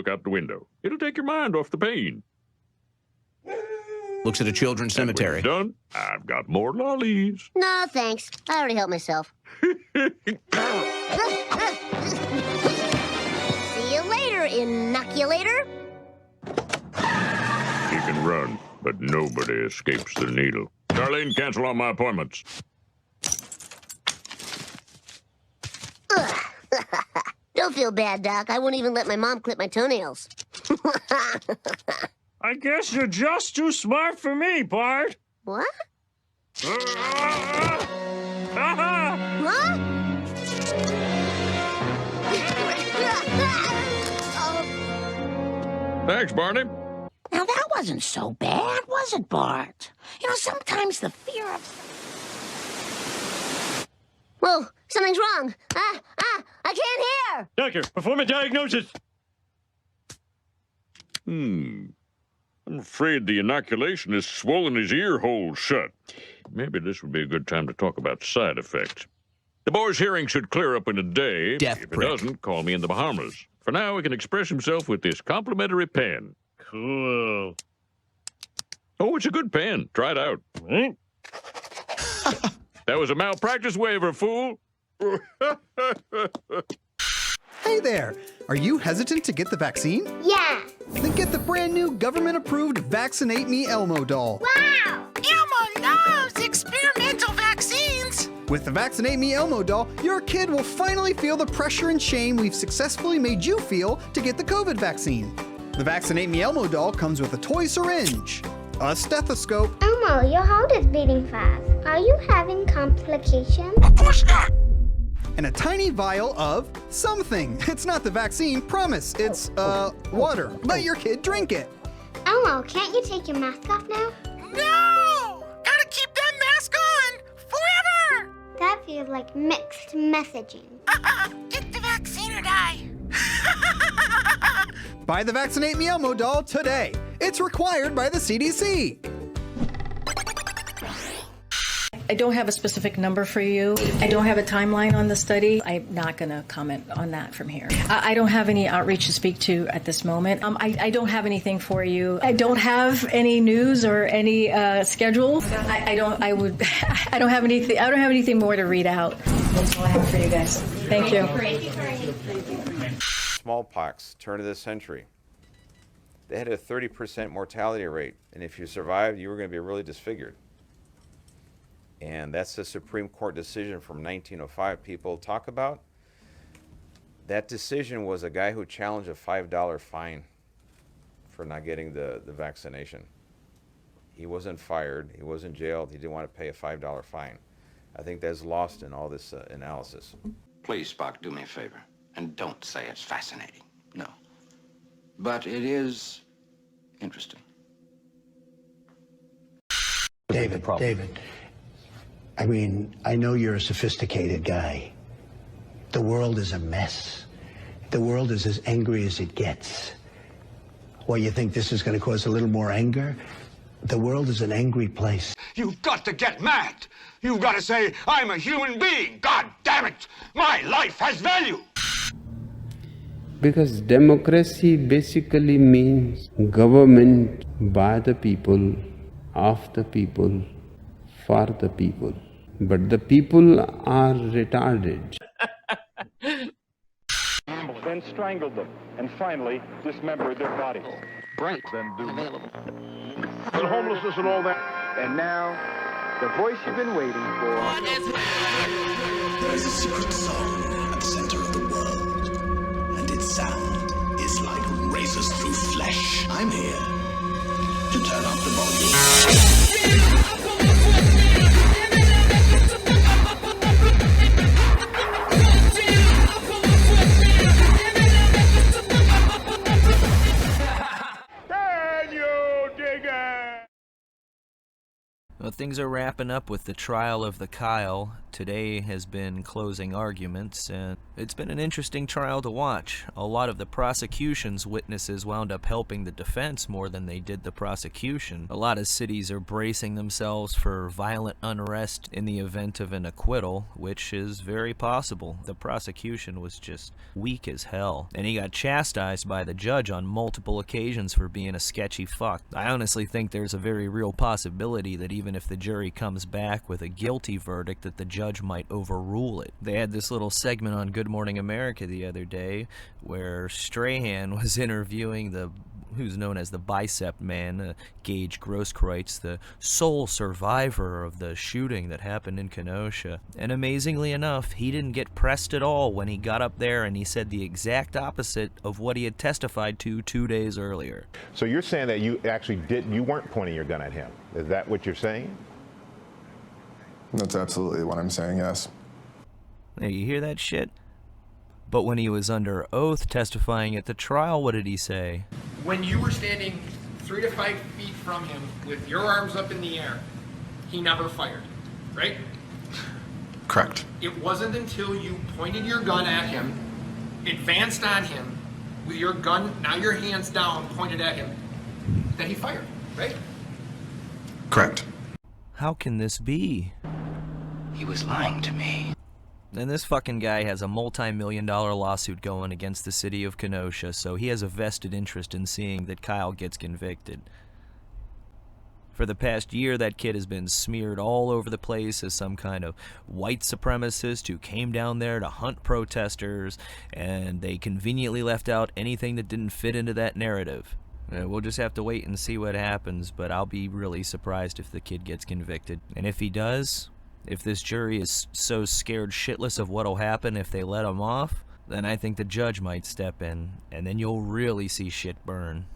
look out the window. It'll take your mind off the pain. Looks at a children's cemetery. And when you're done, I've got more lollies. No, thanks. I already helped myself. See you later, inoculator. You can run, but nobody escapes the needle. Darlene, cancel all my appointments. Don't feel bad, Doc. I won't even let my mom clip my toenails. I guess you're just too smart for me, Bart. What? Huh? Huh? Thanks, Barney. Now, that wasn't so bad, was it, Bart? You know, sometimes the fear of... Whoa, something's wrong. I can't hear. Doctor, perform a diagnosis. I'm afraid the inoculation has swollen his ear holes shut. Maybe this would be a good time to talk about side effects. The boy's hearing should clear up in a day. Death If prick. it doesn't, call me in the Bahamas. For now, he can express himself with this complimentary pen. Cool. Oh, it's a good pen. Try it out. Right? That was a malpractice waiver, fool. Hey there! Are you hesitant to get the vaccine? Yeah. Then get the brand new government-approved Vaccinate Me Elmo doll. Wow. Elmo loves experimental vaccines. With the Vaccinate Me Elmo doll, your kid will finally feel the pressure and shame we've successfully made you feel to get the COVID vaccine. The Vaccinate Me Elmo doll comes with a toy syringe, a stethoscope, Elmo, your heart is beating fast. Are you having complications? Of course not. and a tiny vial of something. It's not the vaccine, promise. It's, water. Let your kid drink it. Elmo, can't you take your mask off now? No! Gotta keep that mask on forever! That feels like mixed messaging. Get the vaccine or die. Buy the Vaccinate Me Elmo doll today. It's required by the CDC. I don't have a specific number for you. I don't have a timeline on the study. I'm not going to comment on that from here. I don't have any outreach to speak to at this moment. I don't have anything for you. I don't have any news or any schedule. I don't have anything. I don't have anything more to read out. That's all I have for you guys. Thank you. Smallpox, turn of the century. They had a 30% mortality rate, and if you survived, you were going to be really disfigured. And that's the Supreme Court decision from 1905 people talk about. That decision was a guy who challenged a $5 fine for not getting the vaccination. He wasn't fired, he wasn't jailed, he didn't want to pay a $5 fine. I think that's lost in all this analysis. Please, Spock, do me a favor, and don't say it's fascinating. No. But it is interesting. David, I mean, I know you're a sophisticated guy. The world is a mess. The world is as angry as it gets. Well, you think this is going to cause a little more anger? The world is an angry place. You've got to get mad. You've got to say, I'm a human being. God damn it. My life has value. Because democracy basically means government by the people, of the people, for the people. But the people are retarded. Then strangled them, and finally dismembered their bodies. Right. Then do Available. and homelessness and all that. And now, the voice you've been waiting for. There is a secret song at the center of the world, and its sound is like razors through flesh. I'm here to turn up the volume. Well, things are wrapping up with the trial of the Kyle. Today has been closing arguments, and it's been an interesting trial to watch. A lot of the prosecution's witnesses wound up helping the defense more than they did the prosecution. A lot of cities are bracing themselves for violent unrest in the event of an acquittal, which is very possible. The prosecution was just weak as hell, and he got chastised by the judge on multiple occasions for being a sketchy fuck. I honestly think there's a very real possibility that even if the jury comes back with a guilty verdict, that the judge might overrule it. They had this little segment on Good Morning America the other day where Strahan was interviewing who's known as the Bicep Man, Gage Grosskreutz, the sole survivor of the shooting that happened in Kenosha. And amazingly enough, he didn't get pressed at all when he got up there, and he said the exact opposite of what he had testified to 2 days earlier. So you're saying that you actually you weren't pointing your gun at him. Is that what you're saying? That's absolutely what I'm saying, yes. Now, you hear that shit? But when he was under oath testifying at the trial, what did he say? When you were standing 3 to 5 feet from him with your arms up in the air, he never fired, right? Correct. It wasn't until you pointed your gun at him, advanced on him, with your gun, now your hands down, pointed at him, that he fired, right? Correct. How can this be? He was lying to me. And this fucking guy has a multi-million-dollar lawsuit going against the city of Kenosha, so he has a vested interest in seeing that Kyle gets convicted. For the past year, that kid has been smeared all over the place as some kind of white supremacist who came down there to hunt protesters, and they conveniently left out anything that didn't fit into that narrative. We'll just have to wait and see what happens, but I'll be really surprised if the kid gets convicted. And if he does, if this jury is so scared shitless of what'll happen if they let him off, then I think the judge might step in, and then you'll really see shit burn.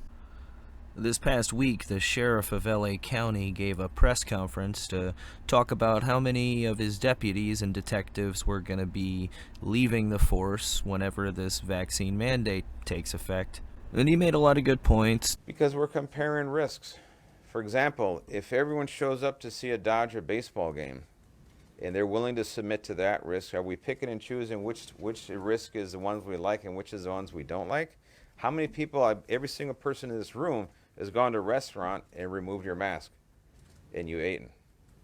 This past week, the sheriff of LA County gave a press conference to talk about how many of his deputies and detectives were going to be leaving the force whenever this vaccine mandate takes effect. And he made a lot of good points. Because we're comparing risks. For example, if everyone shows up to see a Dodger baseball game and they're willing to submit to that risk, are we picking and choosing which risk is the ones we like and which is the ones we don't like? How many people, every single person in this room has gone to a restaurant and removed your mask and you ate it,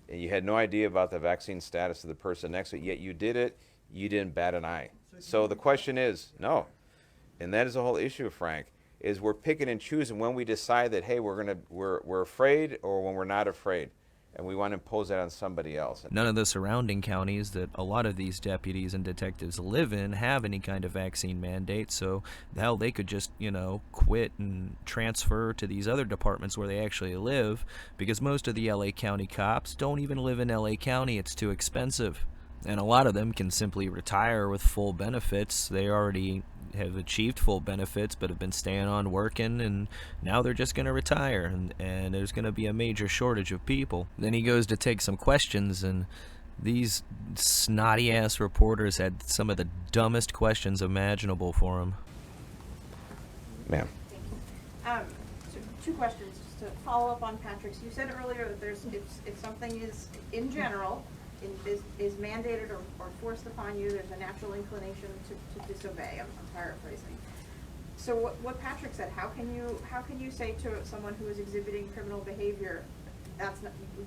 and you had no idea about the vaccine status of the person next to it, yet you did it, you didn't bat an eye. So the question is, no. And that is the whole issue, Frank, is we're picking and choosing when we decide that, hey, we're afraid, or when we're not afraid, and we want to impose that on somebody else. None of the surrounding counties that a lot of these deputies and detectives live in have any kind of vaccine mandate, so hell, they could just, quit and transfer to these other departments where they actually live, because most of the LA County cops don't even live in LA County. It's too expensive. And a lot of them can simply retire with full benefits. They already have achieved full benefits but have been staying on working, and now they're just going to retire, and there's going to be a major shortage of people. Then he goes to take some questions, and these snotty ass reporters had some of the dumbest questions imaginable for him. Ma'am. So 2 questions just to follow up on Patrick's. You said earlier that if something is in general is mandated or forced upon you, there's a natural inclination to disobey. I'm paraphrasing. So what Patrick said, how can you say to someone who is exhibiting criminal behavior,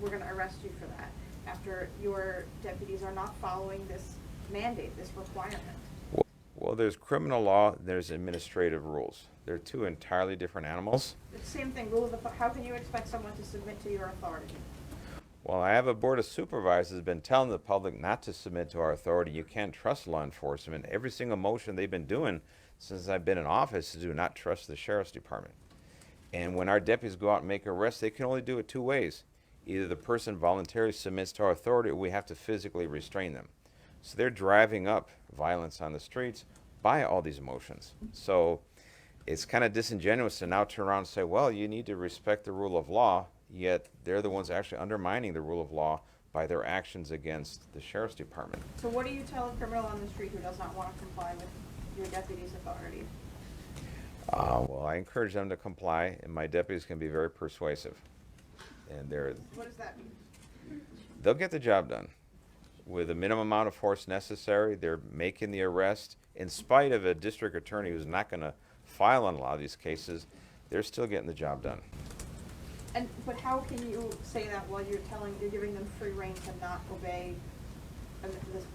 we're going to arrest you for that, after your deputies are not following this mandate, this requirement? Well, there's criminal law, there's administrative rules. They're 2 entirely different animals. It's the same thing. How can you expect someone to submit to your authority? Well, I have a board of supervisors that's been telling the public not to submit to our authority. You can't trust law enforcement. Every single motion they've been doing since I've been in office is do not trust the sheriff's department. And when our deputies go out and make arrests, they can only do it 2 ways. Either the person voluntarily submits to our authority, or we have to physically restrain them. So they're driving up violence on the streets by all these motions. So it's kind of disingenuous to now turn around and say, well, you need to respect the rule of law, yet they're the ones actually undermining the rule of law by their actions against the sheriff's department. So what do you tell a criminal on the street who does not want to comply with your deputy's authority? Well, I encourage them to comply, and my deputies can be very persuasive. And what does that mean? they'll get the job done. With a minimum amount of force necessary, they're making the arrest. In spite of a district attorney who's not going to file on a lot of these cases, they're still getting the job done. But how can you say that while you're giving them free rein to not obey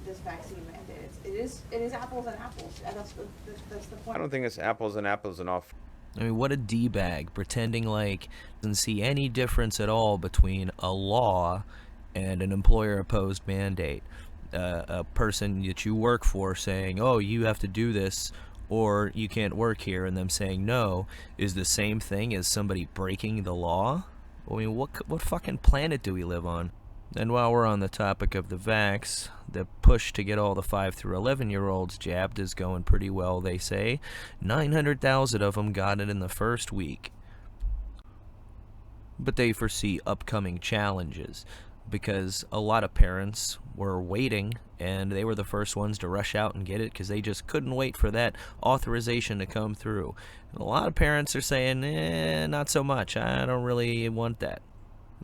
this vaccine mandate? It is apples and apples. And that's the point. I don't think it's apples and apples and off. I mean, what a D-bag, pretending like doesn't see any difference at all between a law and an employer-opposed mandate. A person that you work for saying, oh, you have to do this or you can't work here, and them saying no, is the same thing as somebody breaking the law? I mean, what fucking planet do we live on? And while we're on the topic of the vax, the push to get all the 5 through 11-year-olds jabbed is going pretty well, they say. 900,000 of them got it in the first week. But they foresee upcoming challenges, because a lot of parents were waiting, and they were the first ones to rush out and get it because they just couldn't wait for that authorization to come through. And a lot of parents are saying, not so much, I don't really want that.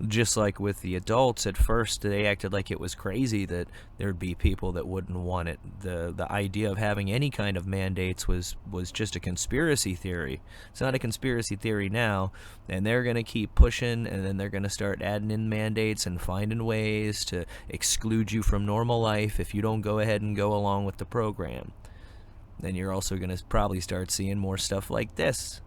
Just like with the adults, at first they acted like it was crazy that there'd be people that wouldn't want it. The idea of having any kind of mandates was just a conspiracy theory. It's not a conspiracy theory now, and they're going to keep pushing, and then they're going to start adding in mandates and finding ways to exclude you from normal life if you don't go ahead and go along with the program. Then you're also going to probably start seeing more stuff like this.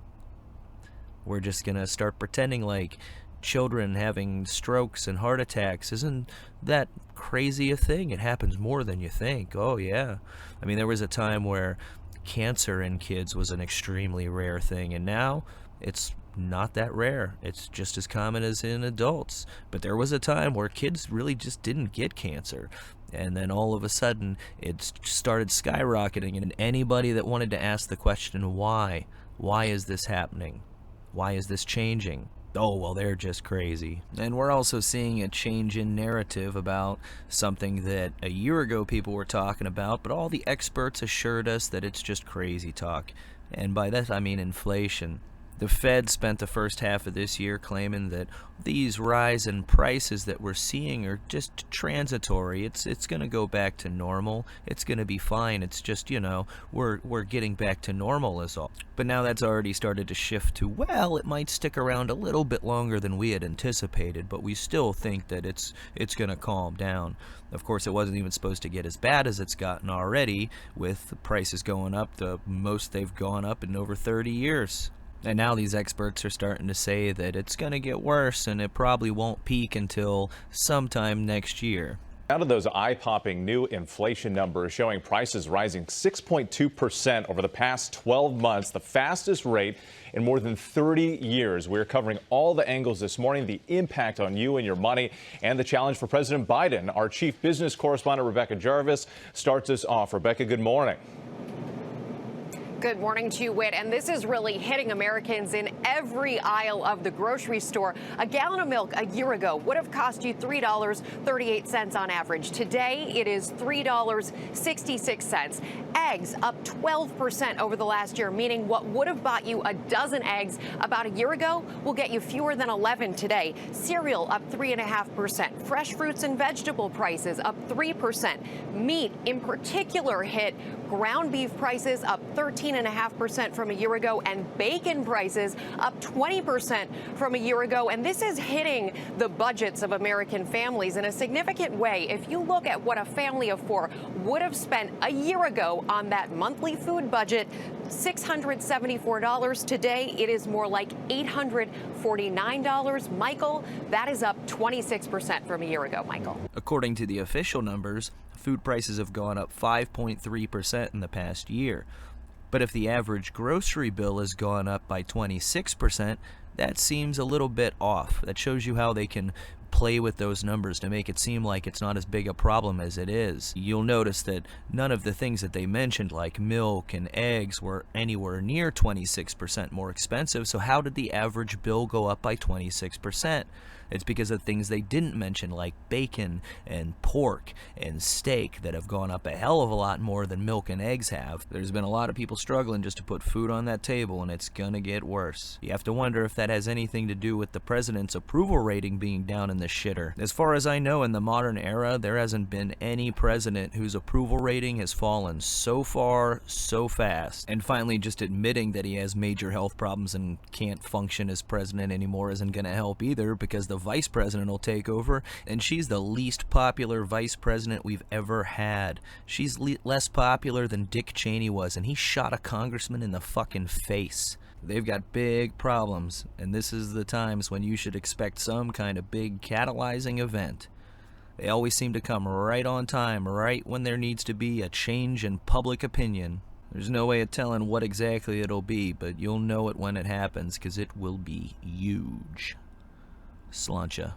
We're just going to start pretending like children having strokes and heart attacks isn't that crazy a thing. It happens more than you think. Oh yeah. I mean, there was a time where cancer in kids was an extremely rare thing, and now it's not that rare. It's just as common as in adults. But there was a time where kids really just didn't get cancer, and then all of a sudden it started skyrocketing, and anybody that wanted to ask the question, why is this happening? Why is this changing? Oh, well, they're just crazy. And we're also seeing a change in narrative about something that a year ago people were talking about, but all the experts assured us that it's just crazy talk. And by that I mean inflation. The Fed spent the first half of this year claiming that these rise in prices that we're seeing are just transitory. It's going to go back to normal. It's going to be fine. It's just, we're getting back to normal is all. But now that's already started to shift to, well, it might stick around a little bit longer than we had anticipated, but we still think that it's going to calm down. Of course, it wasn't even supposed to get as bad as it's gotten already, with the prices going up the most they've gone up in over 30 years. And now these experts are starting to say that it's going to get worse, and it probably won't peak until sometime next year. Out of those eye-popping new inflation numbers showing prices rising 6.2% over the past 12 months, the fastest rate in more than 30 years. We're covering all the angles this morning, the impact on you and your money, and the challenge for President Biden. Our chief business correspondent, Rebecca Jarvis, starts us off. Rebecca, good morning. Good morning to you, Whit. And this is really hitting Americans in every aisle of the grocery store. A gallon of milk a year ago would have cost you $3.38 on average. Today, it is $3.66. Eggs up 12% over the last year, meaning what would have bought you a dozen eggs about a year ago will get you fewer than 11 today. Cereal up 3.5%. Fresh fruits and vegetable prices up 3%. Meat in particular hit. Ground beef prices up 13.5% from a year ago, and bacon prices up 20% from a year ago. And this is hitting the budgets of American families in a significant way. If you look at what a family of four would have spent a year ago on that monthly food budget, $674. Today, it is more like $849. Michael, that is up 26% from a year ago, Michael. According to the official numbers, food prices have gone up 5.3% in the past year. But if the average grocery bill has gone up by 26%, that seems a little bit off. That shows you how they can play with those numbers to make it seem like it's not as big a problem as it is. You'll notice that none of the things that they mentioned, like milk and eggs, were anywhere near 26% more expensive. So how did the average bill go up by 26%? It's because of things they didn't mention, like bacon and pork and steak, that have gone up a hell of a lot more than milk and eggs have. There's been a lot of people struggling just to put food on that table, and it's gonna get worse. You have to wonder if that has anything to do with the president's approval rating being down in the shitter. As far as I know, in the modern era, there hasn't been any president whose approval rating has fallen so far, so fast. And finally, just admitting that he has major health problems and can't function as president anymore isn't gonna help either, because the vice president will take over, and she's the least popular vice president we've ever had. She's less popular than Dick Cheney was, and he shot a congressman in the fucking face. They've got big problems, and this is the times when you should expect some kind of big catalyzing event. They always seem to come right on time, right when there needs to be a change in public opinion. There's no way of telling what exactly it'll be, but you'll know it when it happens, because it will be huge. Sláinte.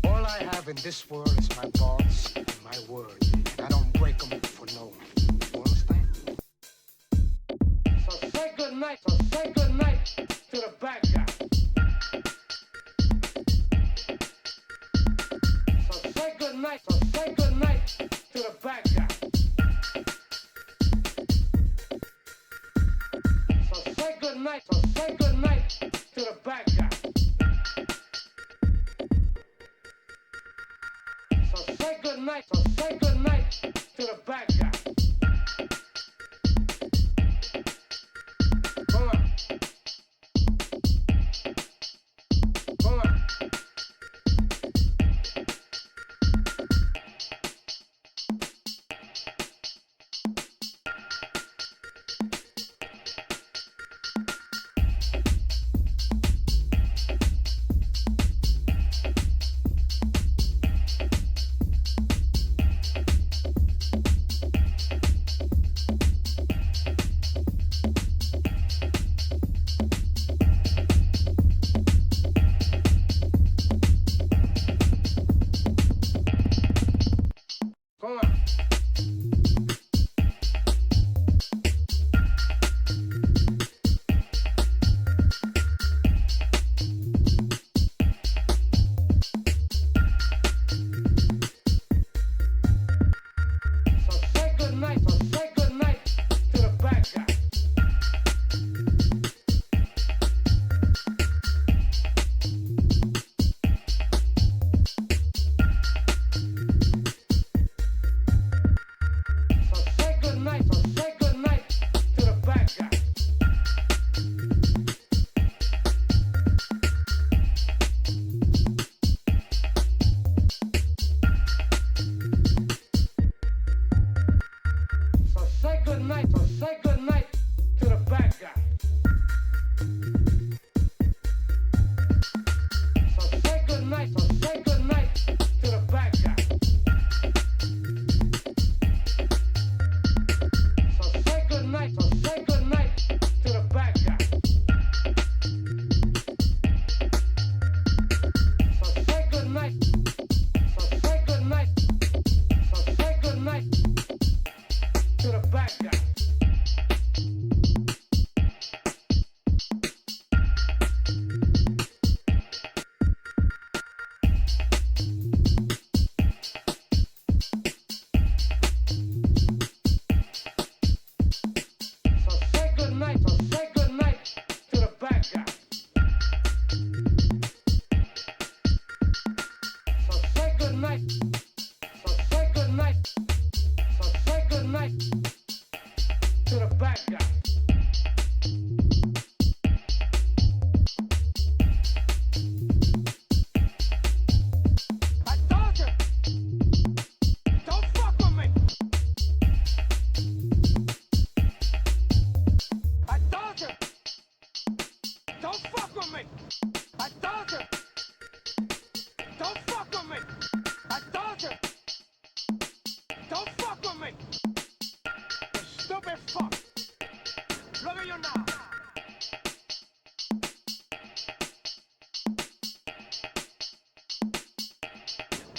All I have in this world is my thoughts and my word, and I don't break them for no one. You understand? So say good night to the bad guy. So say good night to the bad guy. So say good night to the bad guy. So say good night to the bad guy. Come on. Come on.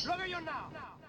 Look at you now.